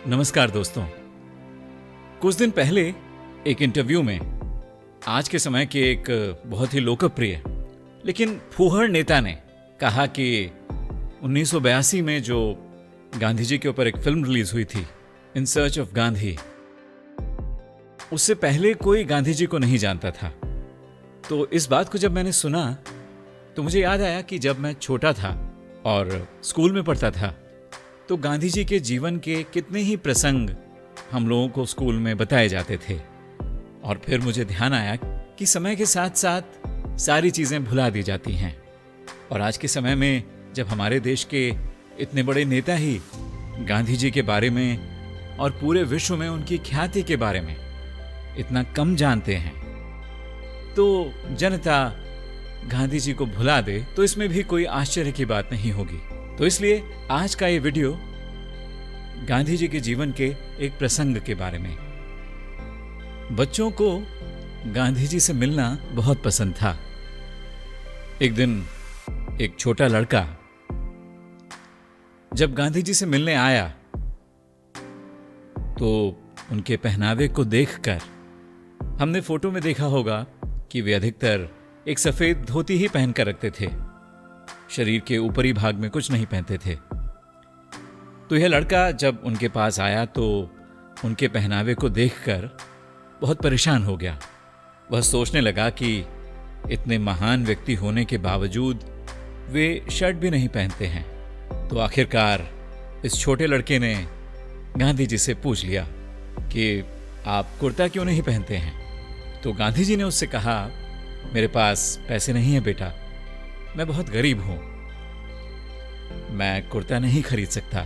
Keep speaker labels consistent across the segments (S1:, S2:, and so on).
S1: नमस्कार दोस्तों। कुछ दिन पहले एक इंटरव्यू में आज के समय के एक बहुत ही लोकप्रिय लेकिन फूहड़ नेता ने कहा कि 1982 में जो गांधी जी के ऊपर एक फिल्म रिलीज हुई थी, इन सर्च ऑफ गांधी, उससे पहले कोई गांधी जी को नहीं जानता था। तो इस बात को जब मैंने सुना तो मुझे याद आया कि जब मैं छोटा था और स्कूल में पढ़ता था तो गांधी जी के जीवन के कितने ही प्रसंग हम लोगों को स्कूल में बताए जाते थे। और फिर मुझे ध्यान आया कि समय के साथ साथ सारी चीज़ें भुला दी जाती हैं। और आज के समय में जब हमारे देश के इतने बड़े नेता ही गांधी जी के बारे में और पूरे विश्व में उनकी ख्याति के बारे में इतना कम जानते हैं, तो जनता गांधी जी को भुला दे तो इसमें भी कोई आश्चर्य की बात नहीं होगी। तो इसलिए आज का ये वीडियो गांधी जी के जीवन के एक प्रसंग के बारे में। बच्चों को गांधी जी से मिलना बहुत पसंद था। एक दिन एक छोटा लड़का जब गांधी जी से मिलने आया तो उनके पहनावे को देखकर, हमने फोटो में देखा होगा कि वे अधिकतर एक सफेद धोती ही पहनकर रखते थे, शरीर के ऊपरी भाग में कुछ नहीं पहनते थे। तो यह लड़का जब उनके पास आया तो उनके पहनावे को देखकर बहुत परेशान हो गया। वह सोचने लगा कि इतने महान व्यक्ति होने के बावजूद वे शर्ट भी नहीं पहनते हैं। तो आखिरकार इस छोटे लड़के ने गांधी जी से पूछ लिया कि आप कुर्ता क्यों नहीं पहनते हैं। तो गांधी जी ने उससे कहा, मेरे पास पैसे नहीं है बेटा, मैं बहुत गरीब हूं, मैं कुर्ता नहीं खरीद सकता।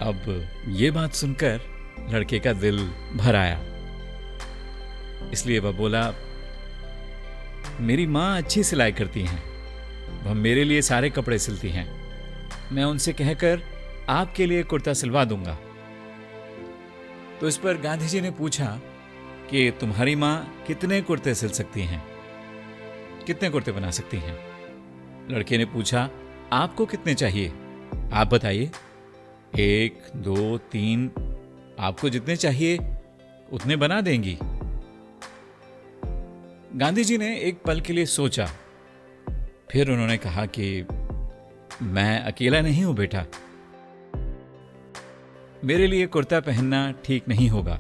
S1: अब ये बात सुनकर लड़के का दिल भर आया, इसलिए वह बोला, मेरी माँ अच्छी सिलाई करती हैं, वह मेरे लिए सारे कपड़े सिलती हैं, मैं उनसे कहकर आपके लिए कुर्ता सिलवा दूंगा। तो इस पर गांधी जी ने पूछा कि तुम्हारी माँ कितने कुर्ते सिल सकती हैं, कितने कुर्ते बना सकती हैं। लड़के ने पूछा, आपको कितने चाहिए, आप बताइए। 1, 2, 3, आपको जितने चाहिए उतने बना देंगी। गांधी जी ने एक पल के लिए सोचा, फिर उन्होंने कहा कि मैं अकेला नहीं हूं बेटा, मेरे लिए कुर्ता पहनना ठीक नहीं होगा।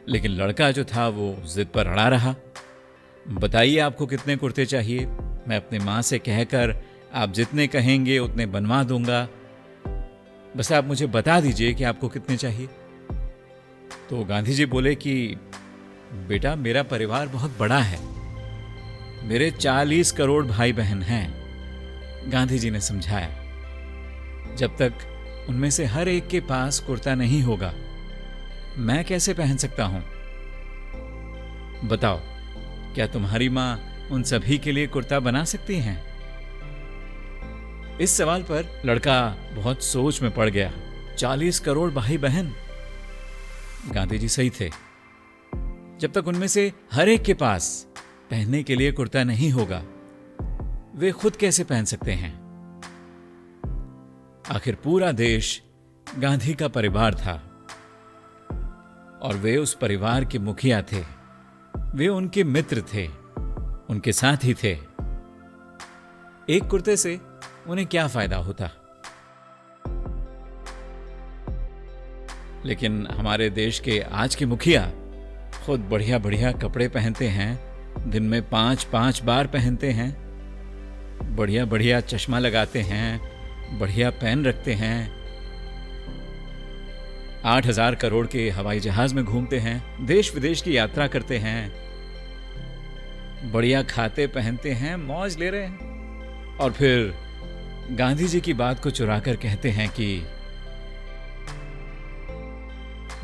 S1: लेकिन लड़का जो था वो जिद पर अड़ा रहा। बताइए आपको कितने कुर्ते चाहिए, मैं अपने माँ से कहकर आप जितने कहेंगे उतने बनवा दूंगा, बस आप मुझे बता दीजिए कि आपको कितने चाहिए। तो गांधी जी बोले कि बेटा, मेरा परिवार बहुत बड़ा है, मेरे 40 करोड़ भाई बहन हैं। गांधी जी ने समझाया, जब तक उनमें से हर एक के पास कुर्ता नहीं होगा मैं कैसे पहन सकता हूं। बताओ, क्या तुम्हारी मां उन सभी के लिए कुर्ता बना सकती हैं? इस सवाल पर लड़का बहुत सोच में पड़ गया। 40 करोड़ भाई बहन, गांधी जी सही थे। जब तक उनमें से हर एक के पास पहनने के लिए कुर्ता नहीं होगा, वे खुद कैसे पहन सकते हैं? आखिर पूरा देश गांधी का परिवार था और वे उस परिवार के मुखिया थे, वे उनके मित्र थे, उनके साथी थे। एक कुर्ते से उन्हें क्या फायदा होता? लेकिन हमारे देश के आज के मुखिया खुद बढ़िया बढ़िया कपड़े पहनते हैं, दिन में 5-5 बार पहनते हैं, बढ़िया बढ़िया चश्मा लगाते हैं, बढ़िया पेन रखते हैं, 8,000 करोड़ के हवाई जहाज में घूमते हैं, देश विदेश की यात्रा करते हैं, बढ़िया खाते पहनते हैं, मौज ले रहे हैं। और फिर गांधी जी की बात को चुराकर कहते हैं कि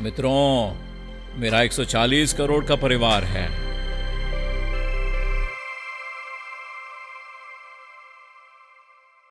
S1: मित्रों, मेरा 140 करोड़ का परिवार है,